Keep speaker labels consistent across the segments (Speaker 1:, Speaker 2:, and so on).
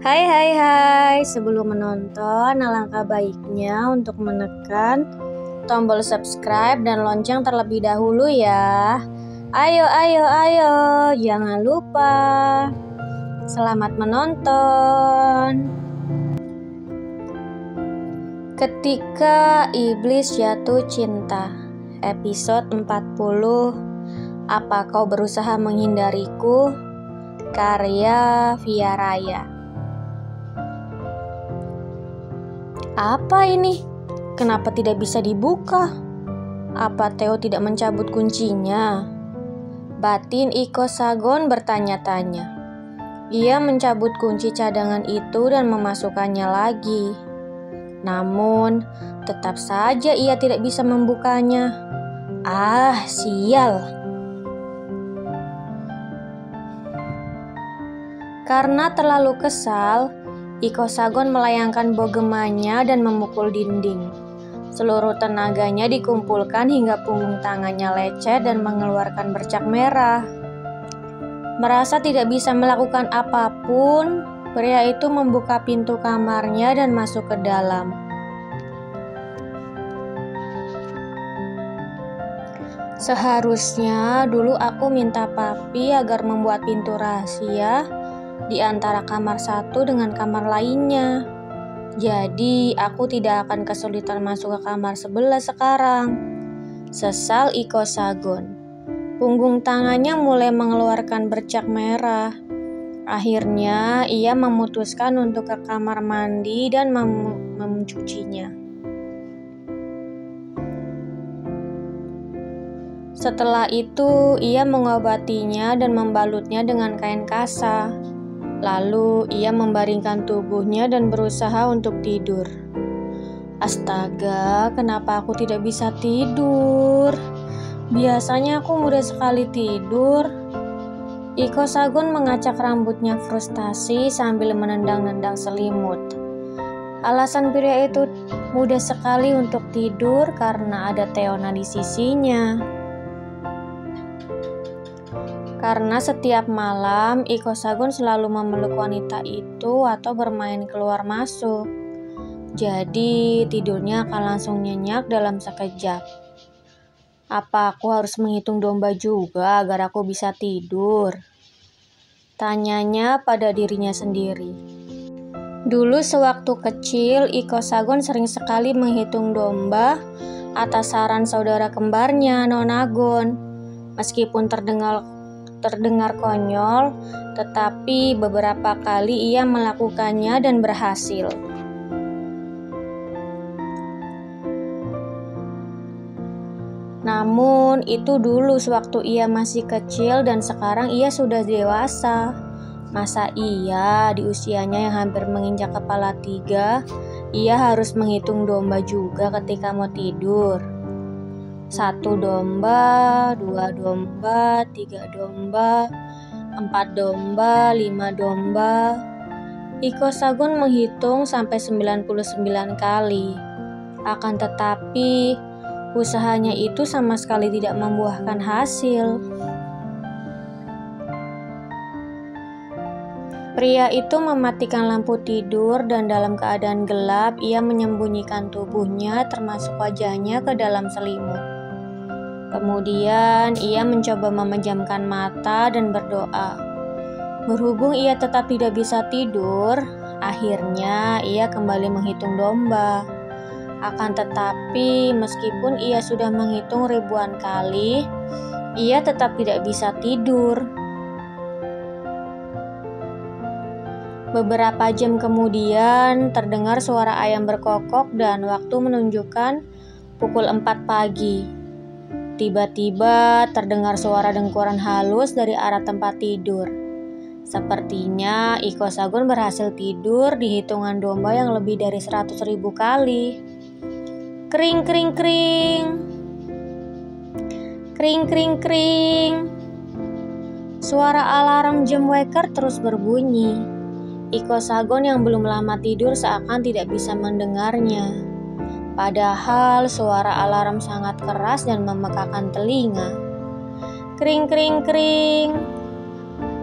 Speaker 1: Hai hai hai, sebelum menonton alangkah baiknya untuk menekan tombol subscribe dan lonceng terlebih dahulu ya. Ayo ayo ayo, jangan lupa. Selamat menonton. Ketika Iblis Jatuh Cinta, episode 40. Apa kau berusaha menghindariku? Karya Via Raya. Apa ini? Kenapa tidak bisa dibuka? Apa Theo tidak mencabut kuncinya? Batin Iko Sagon bertanya-tanya. Ia mencabut kunci cadangan itu dan memasukkannya lagi. Namun, tetap saja ia tidak bisa membukanya. Ah, sial! Karena terlalu kesal, Iko Sagon melayangkan bogemanya dan memukul dinding. Seluruh tenaganya dikumpulkan hingga punggung tangannya lecet dan mengeluarkan bercak merah. Merasa tidak bisa melakukan apapun, pria itu membuka pintu kamarnya dan masuk ke dalam. Seharusnya dulu aku minta papi agar membuat pintu rahasia di antara kamar satu dengan kamar lainnya. Jadi aku tidak akan kesulitan masuk ke kamar sebelah sekarang. Sesal Iko Sagon. Punggung tangannya mulai mengeluarkan bercak merah. Akhirnya ia memutuskan untuk ke kamar mandi dan mencucinya. Setelah itu ia mengobatinya dan membalutnya dengan kain kasa. Lalu ia membaringkan tubuhnya dan berusaha untuk tidur. Astaga, kenapa aku tidak bisa tidur? Biasanya aku mudah sekali tidur. Iko Sagon mengacak rambutnya frustasi sambil menendang-nendang selimut. Alasan pria itu mudah sekali untuk tidur karena ada Theona di sisinya. Karena setiap malam Iko Sagon selalu memeluk wanita itu atau bermain keluar masuk. Jadi tidurnya akan langsung nyenyak dalam sekejap. Apa aku harus menghitung domba juga agar aku bisa tidur? Tanyanya pada dirinya sendiri. Dulu sewaktu kecil Iko Sagon sering sekali menghitung domba atas saran saudara kembarnya Nonagon. Meskipun terdengar konyol, tetapi beberapa kali ia melakukannya dan berhasil. Namun itu dulu sewaktu ia masih kecil dan sekarang ia sudah dewasa. Masa iya di usianya yang hampir menginjak kepala 3, ia harus menghitung domba juga ketika mau tidur? 1 domba, 2 domba, 3 domba, 4 domba, 5 domba. Iko Sagon menghitung sampai 99 kali. Akan tetapi, usahanya itu sama sekali tidak membuahkan hasil. Pria itu mematikan lampu tidur dan dalam keadaan gelap ia menyembunyikan tubuhnya termasuk wajahnya ke dalam selimut. Kemudian ia mencoba memejamkan mata dan berdoa. Berhubung ia tetap tidak bisa tidur, akhirnya ia kembali menghitung domba. Akan tetapi meskipun ia sudah menghitung ribuan kali, ia tetap tidak bisa tidur. Beberapa jam kemudian terdengar suara ayam berkokok dan waktu menunjukkan pukul 4 pagi. Tiba-tiba terdengar suara dengkuran halus dari arah tempat tidur. Sepertinya Iko Sagon berhasil tidur di hitungan domba yang lebih dari 100.000 kali. Kring kring kring. Kring kring kring. Suara alarm jam waker terus berbunyi. Iko Sagon yang belum lama tidur seakan tidak bisa mendengarnya. Padahal suara alarm sangat keras dan memekakan telinga. Kring kring kring.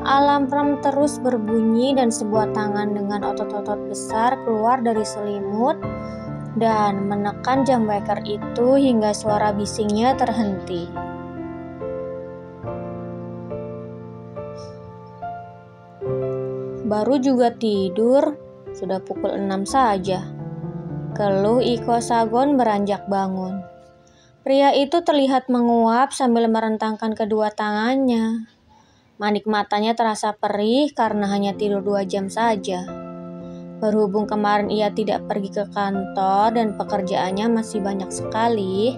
Speaker 1: Alarm terus berbunyi dan sebuah tangan dengan otot-otot besar keluar dari selimut dan menekan jam waker itu hingga suara bisingnya terhenti. Baru juga tidur, sudah pukul 6 saja. Keluh Iko Sagon beranjak bangun. Pria itu terlihat menguap sambil merentangkan kedua tangannya. Manik matanya terasa perih karena hanya tidur 2 jam saja. Berhubung kemarin ia tidak pergi ke kantor dan pekerjaannya masih banyak sekali,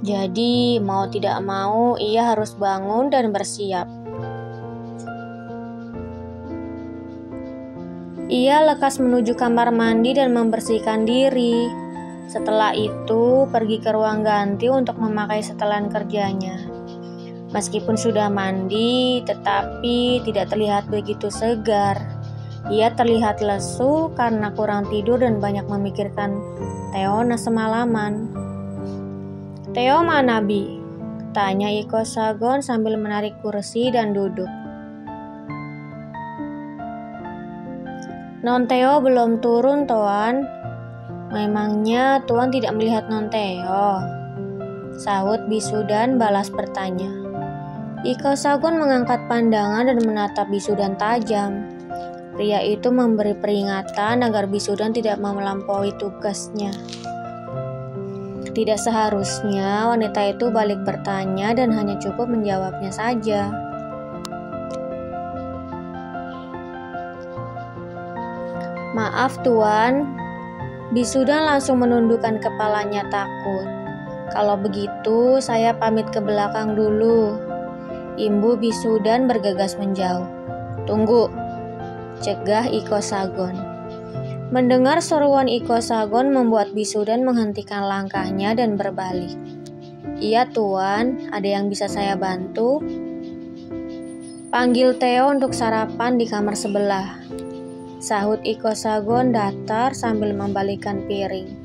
Speaker 1: jadi mau tidak mau ia harus bangun dan bersiap. Ia lekas menuju kamar mandi dan membersihkan diri. Setelah itu, pergi ke ruang ganti untuk memakai setelan kerjanya. Meskipun sudah mandi, tetapi tidak terlihat begitu segar. Ia terlihat lesu karena kurang tidur dan banyak memikirkan Teona semalaman. "Teo mana, Bi?" tanya Iko Sagon sambil menarik kursi dan duduk. "Non Teo belum turun, Tuan." "Memangnya Tuan tidak melihat Non Teo?" sahut Bisudan balas bertanya. Iko Sagon mengangkat pandangan dan menatap Bisudan tajam. Pria itu memberi peringatan agar Bisudan tidak melampaui tugasnya. Tidak seharusnya wanita itu balik bertanya dan hanya cukup menjawabnya saja. "Maaf Tuan." Bisudan langsung menundukkan kepalanya takut. "Kalau begitu saya pamit ke belakang dulu." Imbu Bisudan bergegas menjauh. "Tunggu," cegah Iko Sagon. Mendengar seruan Iko Sagon membuat Bisudan menghentikan langkahnya dan berbalik. "Iya Tuan, ada yang bisa saya bantu?" "Panggil Teo untuk sarapan di kamar sebelah," sahut Iko Sagon datar sambil membalikkan piring.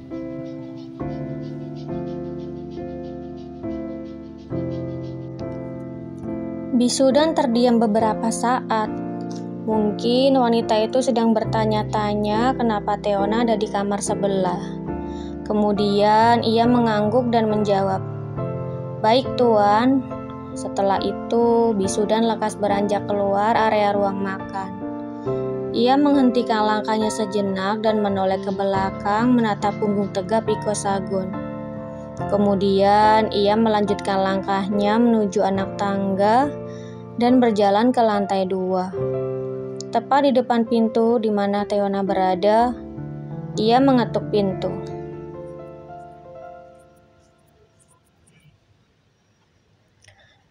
Speaker 1: Bisudan terdiam beberapa saat. Mungkin wanita itu sedang bertanya-tanya kenapa Teona ada di kamar sebelah. Kemudian ia mengangguk dan menjawab, "Baik Tuan." Setelah itu Bisudan lekas beranjak keluar area ruang makan. Ia menghentikan langkahnya sejenak dan menoleh ke belakang menatap punggung tegap Iko Sagon. Kemudian ia melanjutkan langkahnya menuju anak tangga dan berjalan ke lantai 2. Tepat di depan pintu di mana Teona berada, ia mengetuk pintu.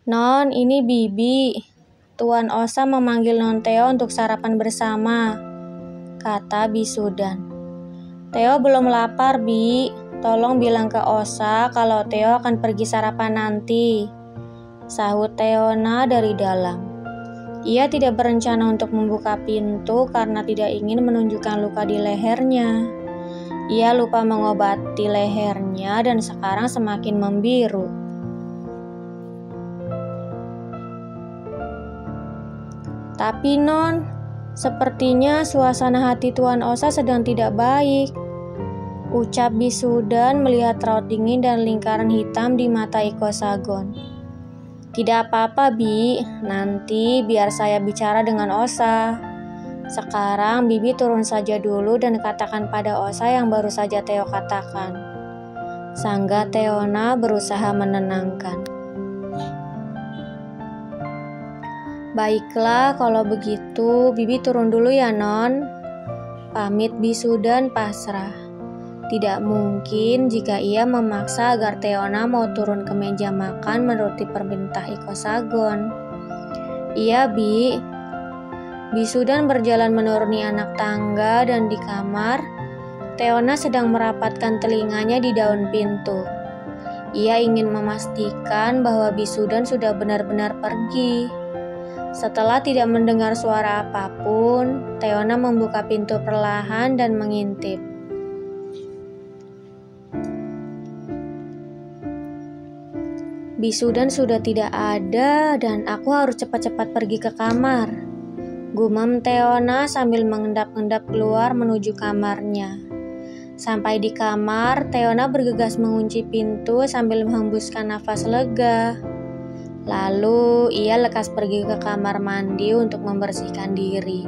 Speaker 1: "Non, ini Bibi. Tuan Osa memanggil Non Teo untuk sarapan bersama," kata Bisudan. "Teo belum lapar, Bi. Tolong bilang ke Osa kalau Teo akan pergi sarapan nanti," sahut Teona dari dalam. Ia tidak berencana untuk membuka pintu karena tidak ingin menunjukkan luka di lehernya. Ia lupa mengobati lehernya dan sekarang semakin membiru. "Tapi Non, sepertinya suasana hati Tuan Osa sedang tidak baik," ucap Bisudan melihat raut dingin dan lingkaran hitam di mata Iko Sagon. "Tidak apa-apa, Bi. Nanti biar saya bicara dengan Osa. Sekarang Bibi turun saja dulu dan katakan pada Osa yang baru saja Teo katakan," sanggah Teona berusaha menenangkan. "Baiklah, kalau begitu Bibi turun dulu ya, Non," pamit Bisudan pasrah. Tidak mungkin jika ia memaksa agar Teona mau turun ke meja makan menuruti perintah Iko Sagon. "Iya, Bi." Bisudan berjalan menuruni anak tangga dan di kamar, Teona sedang merapatkan telinganya di daun pintu. Ia ingin memastikan bahwa Bisudan sudah benar-benar pergi. Setelah tidak mendengar suara apapun, Teona membuka pintu perlahan dan mengintip. "Bisudan sudah tidak ada dan aku harus cepat-cepat pergi ke kamar," Gumam Teona sambil mengendap-endap keluar menuju kamarnya. Sampai di kamar, Teona bergegas mengunci pintu sambil menghembuskan nafas lega. Lalu ia lekas pergi ke kamar mandi untuk membersihkan diri.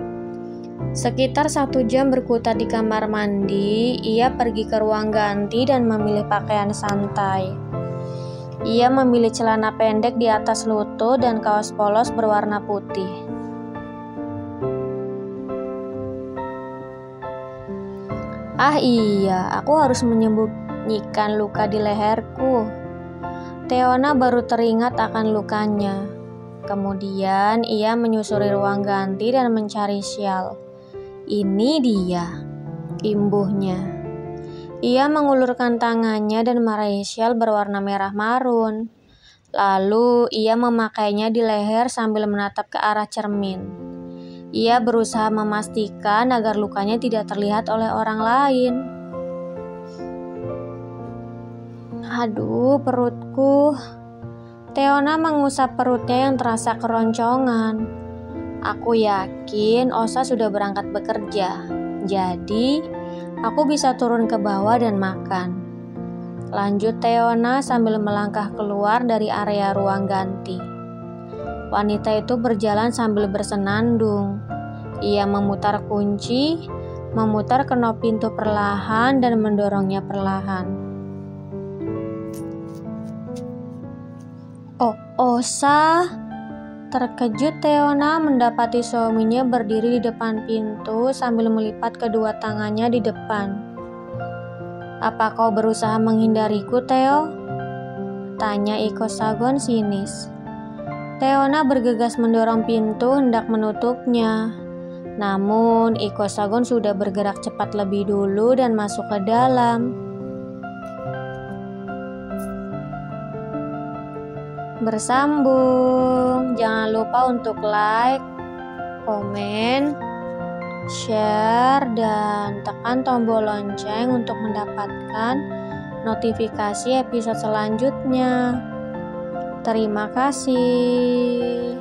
Speaker 1: Sekitar 1 jam berkutat di kamar mandi, ia pergi ke ruang ganti dan memilih pakaian santai. Ia memilih celana pendek di atas lutut dan kaos polos berwarna putih. Ah iya, aku harus menyembunyikan luka di leherku. Teona baru teringat akan lukanya. Kemudian ia menyusuri ruang ganti dan mencari syal. Ini dia, imbuhnya. Ia mengulurkan tangannya dan meraih syal berwarna merah marun. Lalu ia memakainya di leher sambil menatap ke arah cermin. Ia berusaha memastikan agar lukanya tidak terlihat oleh orang lain. Aduh, perutku. Teona mengusap perutnya yang terasa keroncongan. Aku yakin Osa sudah berangkat bekerja. Jadi, aku bisa turun ke bawah dan makan. Lanjut Teona sambil melangkah keluar dari area ruang ganti. Wanita itu berjalan sambil bersenandung. Ia memutar kunci, memutar knop pintu perlahan dan mendorongnya perlahan. Oh, Osa! Terkejut Teona mendapati suaminya berdiri di depan pintu sambil melipat kedua tangannya di depan. Apa kau berusaha menghindariku, Theo? Tanya Iko Sagon sinis. Teona bergegas mendorong pintu hendak menutupnya. Namun Iko Sagon sudah bergerak cepat lebih dulu dan masuk ke dalam. Bersambung. Jangan lupa untuk like, komen, share, dan tekan tombol lonceng untuk mendapatkan notifikasi episode selanjutnya. Terima kasih.